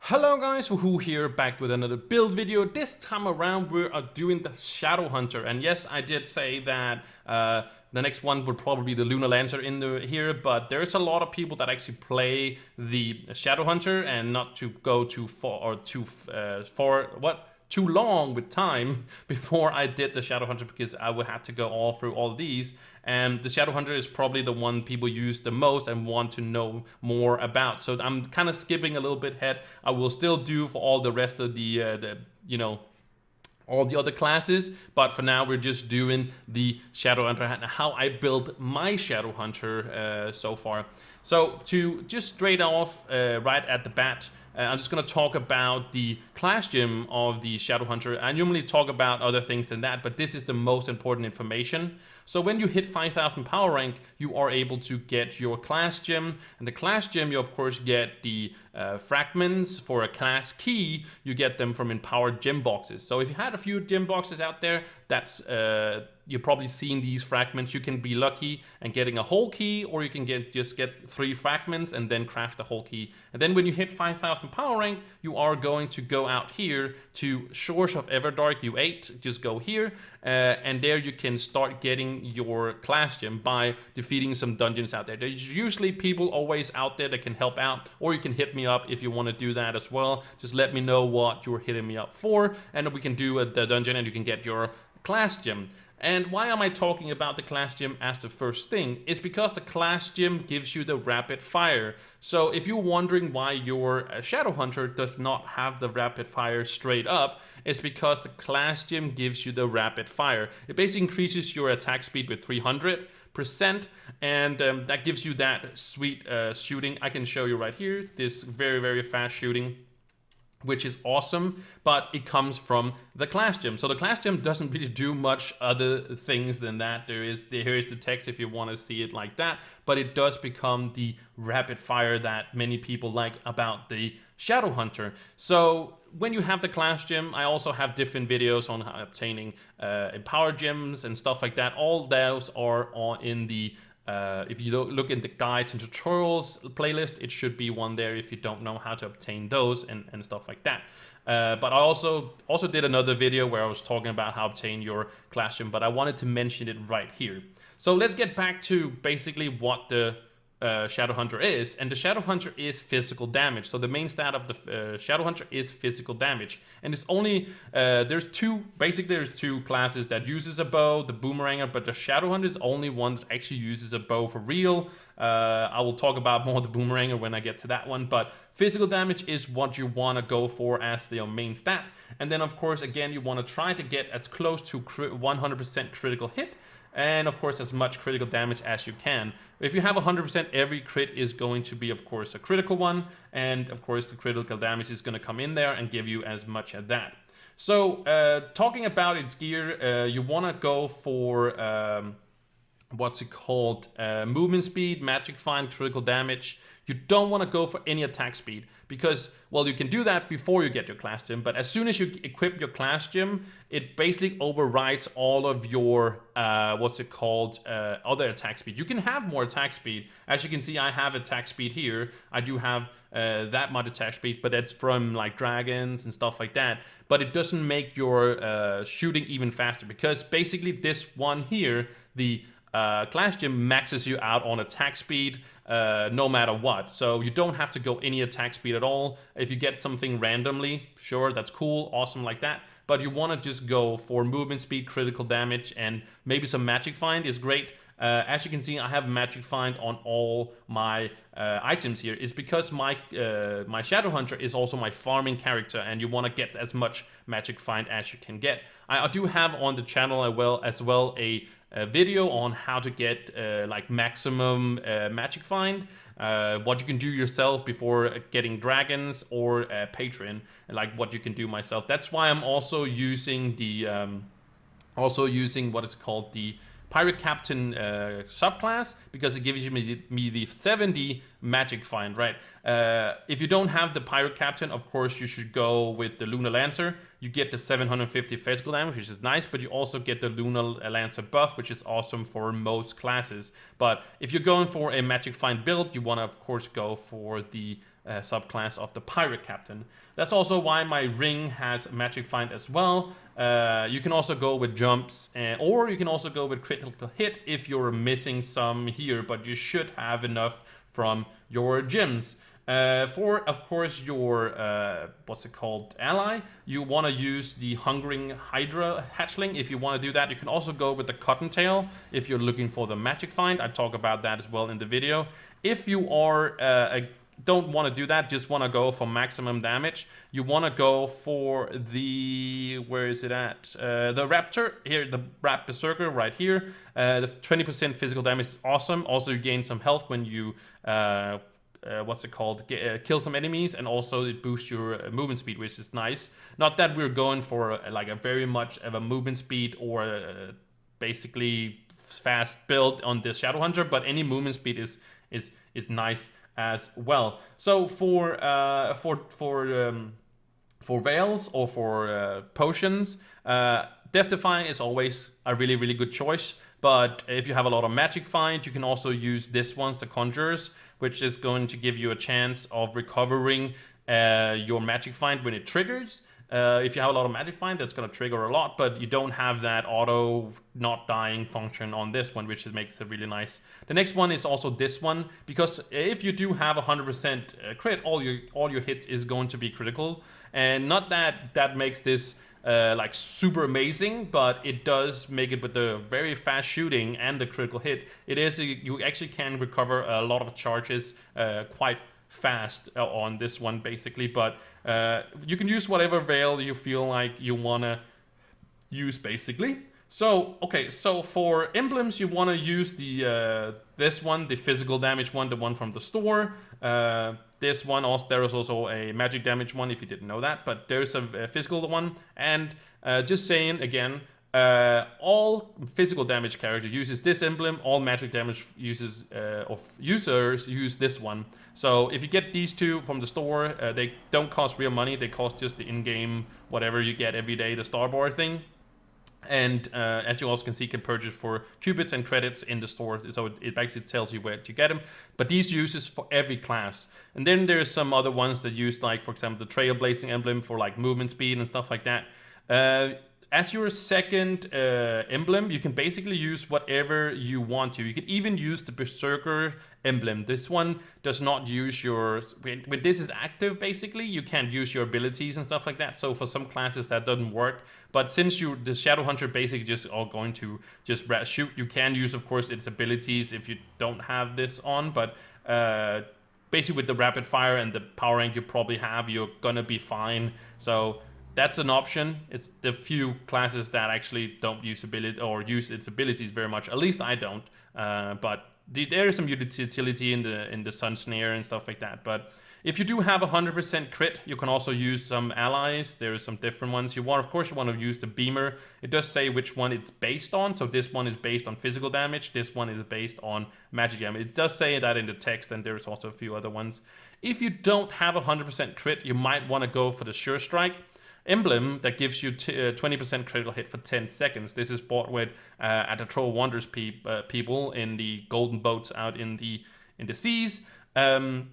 Hello guys, Wahoo here, back with another build video. This time around we are doing the Shadow Hunter, and yes, I did say that the next one would probably be the Lunar Lancer here, but there's a lot of people that actually play the Shadow Hunter and not to go too far or too long with time before I did the Shadow Hunter, because I would have to go all through all these, and the Shadow Hunter is probably the one people use the most and want to know more about. So I'm kind of skipping a little bit ahead. I will still do for all the rest of the all the other classes, but for now we're just doing the Shadow Hunter and how I built my Shadow Hunter so far. So to just straight off right at the bat, I'm just going to talk about the class gem of the Shadow Hunter. I normally talk about other things than that, but this is the most important information. So when you hit 5000 power rank, you are able to get your class gem. And the class gem, you of course get the fragments for a class key. You get them from empowered gem boxes. So if you had a few gem boxes out there, that's you've probably seen these fragments. You can be lucky and getting a whole key, or you can just get 3 fragments and then craft the whole key. And then when you hit 5000 power rank, you are going to go out here to Shores of Everdark U8. Just go here, and there you can start getting your class gem by defeating some dungeons out there. There's usually people always out there that can help out, or you can hit me up if you want to do that as well. Just let me know what you're hitting me up for, and we can do the dungeon and you can get your class gem. And why am I talking about the class gem as the first thing? It's because the class gem gives you the rapid fire. So if you're wondering why your Shadow Hunter does not have the rapid fire straight up, it's because the class gem gives you the rapid fire. It basically increases your attack speed with 300%, and that gives you that sweet shooting. I can show you right here, this very, very fast shooting, which is awesome, but it comes from the class gem. So the class gem doesn't really do much other things than that. Here is the text if you want to see it like that, but it does become the rapid fire that many people like about the Shadow Hunter. So when you have the class gem, I also have different videos on obtaining empowered gems and stuff like that. All those are in the if you look in the guides and tutorials playlist, it should be one there if you don't know how to obtain those and stuff like that. But I also did another video where I was talking about how to obtain your class gem, but I wanted to mention it right here. So let's get back to basically what the Shadow Hunter is, and the Shadow Hunter is physical damage. So the main stat of the Shadow Hunter is physical damage, and it's only there's two classes that uses a bow, the Boomeranger, but the Shadow Hunter is only one that actually uses a bow for real. I will talk about more the Boomeranger when I get to that one, but physical damage is what you want to go for as the main stat. And then of course again you want to try to get as close to 100% critical hit, and of course as much critical damage as you can. If you have 100%, every crit is going to be of course a critical one, and of course the critical damage is going to come in there and give you as much as that. So talking about its gear, you want to go for what's it called, movement speed, magic find, critical damage. You don't want to go for any attack speed, because, well, you can do that before you get your class gem, but as soon as you equip your class gem, it basically overrides all of your other attack speed. You can have more attack speed. As you can see, I have attack speed here. I do have that much attack speed, but that's from like dragons and stuff like that. But it doesn't make your shooting even faster, because basically this one here, the class gem, maxes you out on attack speed no matter what. So you don't have to go any attack speed at all. If you get something randomly, sure, that's cool, awesome like that. But you want to just go for movement speed, critical damage, and maybe some magic find is great. As you can see, I have magic find on all my items here. It's because my Shadow Hunter is also my farming character, and you want to get as much magic find as you can get. I do have on the channel as well a video on how to get like maximum magic find, what you can do yourself before getting dragons, or Patreon, like what you can do myself. That's why I'm also using the what is called, the Pirate Captain subclass, because it gives me the 70 magic find, right? If you don't have the Pirate Captain, of course you should go with the Lunar Lancer. you get the 750 physical damage, which is nice, but you also get the Lunar Lancer buff, which is awesome for most classes. But if you're going for a Magic Find build, you want to, of course, go for the subclass of the Pirate Captain. That's also why my ring has Magic Find as well. You can also go with jumps, or you can also go with critical hit if you're missing some here, but you should have enough from your gems. For, of course, your, what's it called, ally, you want to use the Hungering Hydra hatchling. If you want to do that, you can also go with the Cottontail if you're looking for the Magic Find. I talk about that as well in the video. If you are don't want to do that, just want to go for maximum damage, you want to go for the, where is it at? The Raptor, here, the Berserker right here. The 20% physical damage is awesome. Also, you gain some health when you, what's it called, kill some enemies, and also it boosts your movement speed, which is nice. Not that we're going for like a very much of a movement speed or basically fast build on the Shadowhunter, but any movement speed is nice as well. So for veils or for potions, Death Defying is always a really good choice. But if you have a lot of Magic Find, you can also use this one, the Conjurers, which is going to give you a chance of recovering your Magic Find when it triggers. If you have a lot of Magic Find, that's going to trigger a lot, but you don't have that auto not dying function on this one, which makes it really nice. The next one is also this one, because if you do have 100% crit, all your hits is going to be critical, and not that makes this like super amazing, but it does make it with the very fast shooting and the critical hit. It is you actually can recover a lot of charges quite fast on this one basically, but you can use whatever veil you feel like you want to use basically. So okay, so for emblems you want to use the this one, the physical damage one, the one from the store. This one, also there is also a magic damage one if you didn't know that, but there's a physical one. And just saying again, all physical damage character uses this emblem, all magic damage uses of users use this one. So if you get these two from the store, they don't cost real money, they cost just the in-game whatever you get every day, the Starbar thing. And as you also can see, can purchase for qubits and credits in the store, so it actually tells you where to get them. But these uses for every class. And then there's some other ones that use, like for example the Trailblazing emblem for like movement speed and stuff like that. As your second emblem, you can basically use whatever you want to. You can even use the Berserker emblem. This one does not use your... When this is active, basically, you can't use your abilities and stuff like that. So for some classes, that doesn't work. But since the Shadowhunter basically just are going to just shoot, you can use, of course, its abilities if you don't have this on. But basically with the rapid fire and the power rank you probably have, you're gonna be fine. So... that's an option. It's the few classes that actually don't use ability or use its abilities very much. At least I don't. But there is some utility in the Sun Snare and stuff like that. But if you do have 100% crit, you can also use some allies. There are some different ones. Of course, you want to use the Beamer. It does say which one it's based on. So this one is based on physical damage. This one is based on magic damage. It does say that in the text, and there's also a few other ones. If you don't have 100% crit, you might want to go for the Sure Strike emblem that gives you 20% critical hit for 10 seconds. This is bought with at the Trove Wonders people in the golden boats out in the seas. But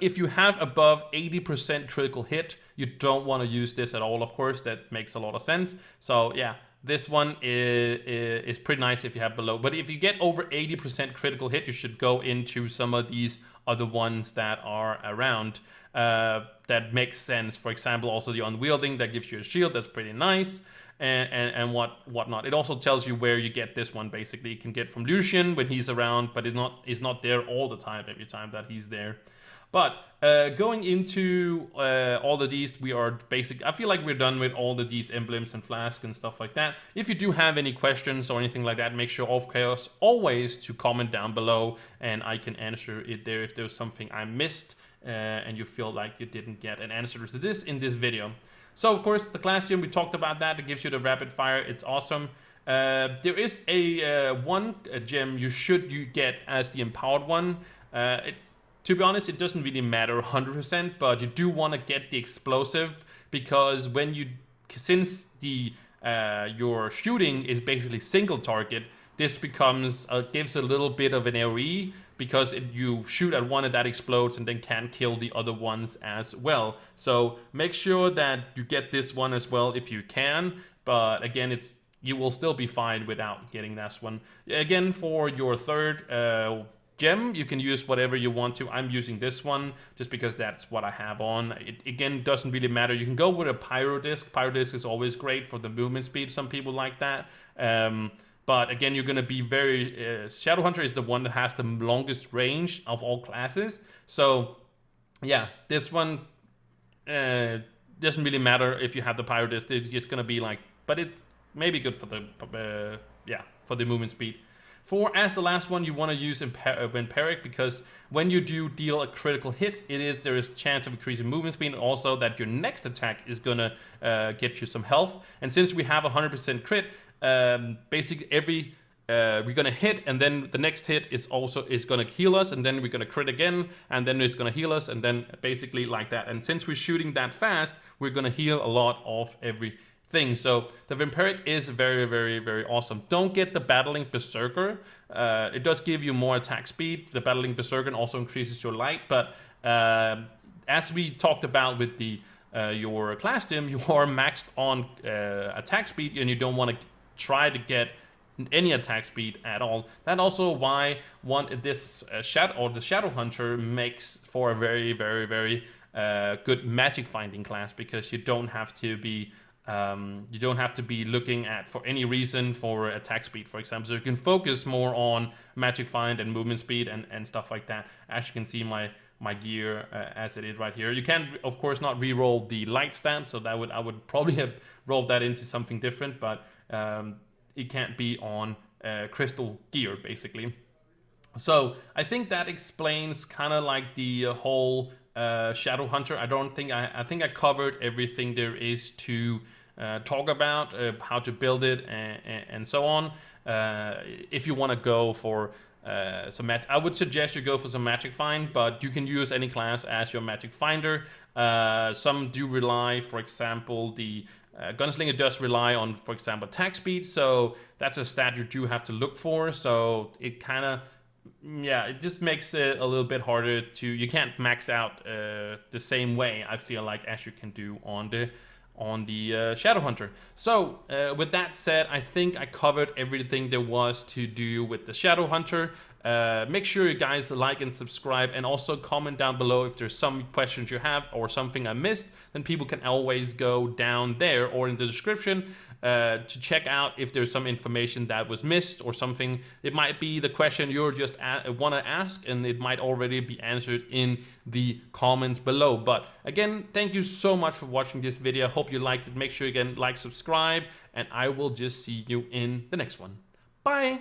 if you have above 80% critical hit, you don't want to use this at all, of course. That makes a lot of sense. So yeah, this one is pretty nice if you have below. But if you get over 80% critical hit, you should go into some of these other ones that are around. That makes sense. For example, also the Unwielding, that gives you a shield. That's pretty nice. And whatnot. It also tells you where you get this one. Basically, you can get from Lucian when he's around, but it's not there all the time. Every time that he's there. But going into all of these, we are basic. I feel like we're done with all of these emblems and flask and stuff like that. If you do have any questions or anything like that, make sure of chaos always to comment down below, and I can answer it there if there's something I missed and you feel like you didn't get an answer to this in this video. So of course the class gem, we talked about that. It gives you the rapid fire. It's awesome. There is a one gem you get as the empowered one. to be honest, it doesn't really matter 100%, but you do want to get the explosive, because when you, since the your shooting is basically single target, this becomes gives a little bit of an AoE, because you shoot at one and that explodes and then can kill the other ones as well. So make sure that you get this one as well if you can, but again, you will still be fine without getting this one. Again, for your third gem, you can use whatever you want to. I'm using this one just because that's what I have on. It again doesn't really matter. You can go with a pyro disc. Pyro disc is always great for the movement speed. Some people like that. But again, you're going to be very... Shadowhunter is the one that has the longest range of all classes. So yeah, this one doesn't really matter if you have the pyro disc. It's just going to be like... But it may be good for the for the movement speed. As the last one, you want to use Vampiric, because when you do deal a critical hit, there is a chance of increasing movement speed, and also that your next attack is gonna get you some health. And since we have 100% crit, basically we're gonna hit, and then the next hit is gonna heal us, and then we're gonna crit again, and then it's gonna heal us, and then basically like that. And since we're shooting that fast, we're gonna heal a lot of everything. So the Vampiric is very, very, very awesome. Don't get the Battling Berserker. It does give you more attack speed. The Battling Berserker also increases your light, but as we talked about with the your class gem, you are maxed on attack speed, and you don't want to try to get any attack speed at all. That's also why the Shadow Hunter makes for a very, very, very good magic finding class, because you don't have to be looking at for any reason for attack speed, for example. So you can focus more on magic find and movement speed and stuff like that. As you can see my gear as it is right here. You can of course not re-roll the light stat, so that I would probably have rolled that into something different, but it can't be on crystal gear basically. So I think that explains kind of like the whole Shadow Hunter. I think I covered everything there is to talk about, how to build it and so on. If you want to go for I would suggest you go for some magic find, but you can use any class as your magic finder. Some do rely, for example, the Gunslinger does rely on, for example, attack speed, so that's a stat you do have to look for. So it kind of, it just makes it a little bit harder you can't max out the same way, I feel like, as you can do on the Shadowhunter. So with that said, I think I covered everything there was to do with the Shadowhunter. Make sure you guys like and subscribe, and also comment down below if there's some questions you have or something I missed. Then people can always go down there or in the description to check out if there's some information that was missed or something. It might be the question you're just want to ask, and it might already be answered in the comments below. But again, thank you so much for watching this video. Hope you liked it. Make sure you again like, subscribe, and I will just see you in the next one. Bye.